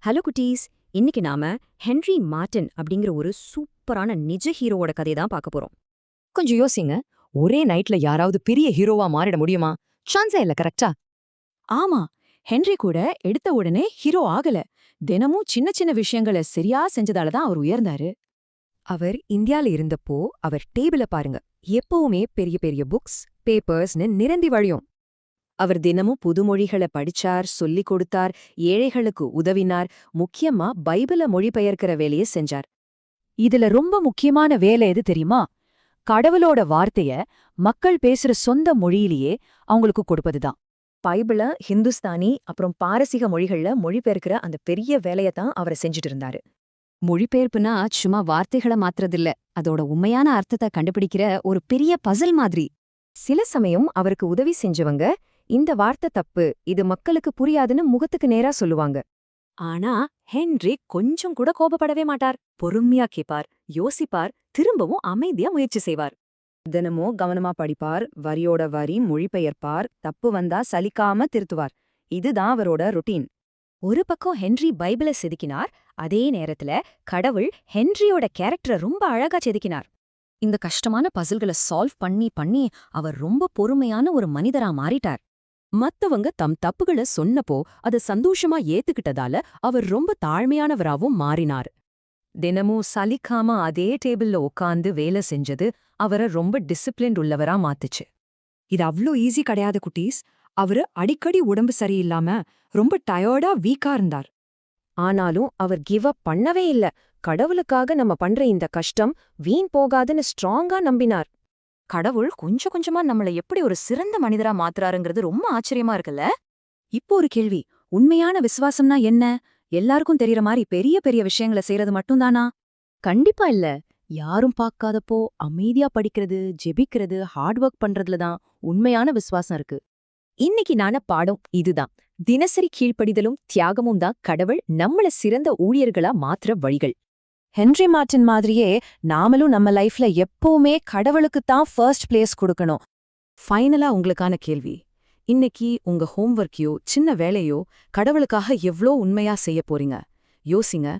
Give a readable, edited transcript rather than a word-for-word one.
Hello குட்டீஸ். இன்னைக்கு நாம ஹென்றி மார்ட்டின் அப்படிங்கிற ஒரு சூப்பரான நிஜ ஹீரோவோட கதை தான் பார்க்க போறோம். கொஞ்சம் யோசிங்க. ஒரே நைட்ல யாராவது பெரிய ஹீரோவா மாறிட முடியுமா? சான்ஸே இல்ல, கரெக்டா? ஆமா, ஹென்றி கூட எடுத்த உடனே ஹீரோ ஆகல. தினமும் சின்ன சின்ன விஷயங்களை சரியா செஞ்சதால தான் அவர் உயர்ந்தாரு. அவர் இந்தியால இருந்தப்போ அவர் டேபிள பாருங்க. எப்பவுமே பெரிய பெரிய புக்ஸ், பேப்பர்ஸ்னு நிரம்பி வழியும். அவர் தினமும் புதுமொழிகளை படிச்சார், சொல்லிக் கொடுத்தார், ஏழைகளுக்கு உதவினார், முக்கியமா பைபிள மொழிபெயர்க்கிற வேலையை செஞ்சார். இதுல ரொம்ப முக்கியமான வேலை எது தெரியுமா? கடவுளோட வார்த்தைய மக்கள் பேசுற சொந்த மொழியிலேயே அவங்களுக்கு கொடுப்பதுதான். பைபிள ஹிந்துஸ்தானி அப்புறம் பாரசீக மொழிகள்ல மொழிபெயர்க்கிற அந்த பெரிய வேலையை தான் அவர் செஞ்சுட்டு இருந்தாரு. மொழிபெயர்ப்புனா சும்மா வார்த்தைகளை மாத்துறதில்ல, அதோட உண்மையான அர்த்தத்தை கண்டுபிடிக்கிற ஒரு பெரிய பசில் மாதிரி. சில சமயம் அவருக்கு உதவி செஞ்சவங்க இந்த வார்த்தை தப்பு, இது மக்களுக்கு புரியாதுன்னு முகத்துக்கு நேரா சொல்லுவாங்க. ஆனா ஹென்றி கொஞ்சம் கூட கோபப்படவே மாட்டார். பொறுமையா கேப்பார், யோசிப்பார், திரும்பவும் அமைதியா முயற்சி செய்வார். தினமும் கவனமா படிப்பார், வரியோட வரி மொழிபெயர்ப்பார், தப்பு வந்தா சலிக்காம திருத்துவார். இதுதான் அவரோட ருட்டீன். ஒரு பக்கம் ஹென்றி பைபிளை செதுக்கினார், அதே நேரத்துல கடவுள் ஹென்ரியோட கேரக்டரை ரொம்ப அழகா செதுக்கினார். இந்த கஷ்டமான பசில்களை சால்வ் பண்ணி பண்ணி அவர் ரொம்ப பொறுமையான ஒரு மனிதரா மாறிட்டார். மத்தவங்க தம் தப்புகளை சொன்னப்போ அதை சந்தோஷமா ஏத்துக்கிட்டதால அவர் ரொம்ப தாழ்மையானவராவும் மாறினார். தினமும் சலிக்காம அதே டேபிள்ல உட்காந்து வேலை செஞ்சது அவரை ரொம்ப டிசிப்ளின் உள்ளவரா மாத்துச்சு. இது அவ்ளோ ஈஸி கிடையாது குட்டீஸ். அவரு அடிக்கடி உடம்பு சரியில்லாம ரொம்ப டயர்டா வீக்கா இருந்தார். ஆனாலும் அவர் கிவ் அப் பண்ணவே இல்ல. கடவுளுக்காக நம்ம பண்ற இந்த கஷ்டம் வீண் போகாதுன்னு ஸ்ட்ராங்கா நம்பினார். கடவுள் கொஞ்சம் கொஞ்சமா நம்மள எப்படி ஒரு சிறந்த மனிதரா மாத்துறாருங்கிறது ரொம்ப ஆச்சரியமா இருக்குல்ல. இப்போ ஒரு கேள்வி, உண்மையான விசுவாசம்னா என்ன? எல்லாருக்கும் தெரியற மாதிரி பெரிய பெரிய விஷயங்களை செய்யறது மட்டும்தானா? கண்டிப்பா இல்ல. யாரும் பார்க்காதப்போ அமைதியா படிக்கிறது, ஜெபிக்கிறது, ஹார்ட் ஒர்க் பண்றதுல தான் உண்மையான விசுவாசம் இருக்கு. இன்னைக்கு நான பாடம் இதுதான். தினசரி கீழ்ப்படிதலும் தியாகமும் தான் கடவுள் நம்மள சிறந்த ஊழியர்களா மாத்துற வழிகள். ஹென்றி மார்ட்டின் மாதிரியே நாமளும் நம்ம லைஃப்ல எப்பவுமே கடவுளுக்கு தான் ஃபர்ஸ்ட் பிளேஸ் கொடுக்கணும். ஃபைனலா உங்களுக்கான கேள்வி, இன்னைக்கு உங்க ஹோம்வொர்க்கையோ சின்ன வேலையோ கடவுளுக்காக எவ்ளோ உண்மையா செய்ய போறீங்க? யோசிங்க.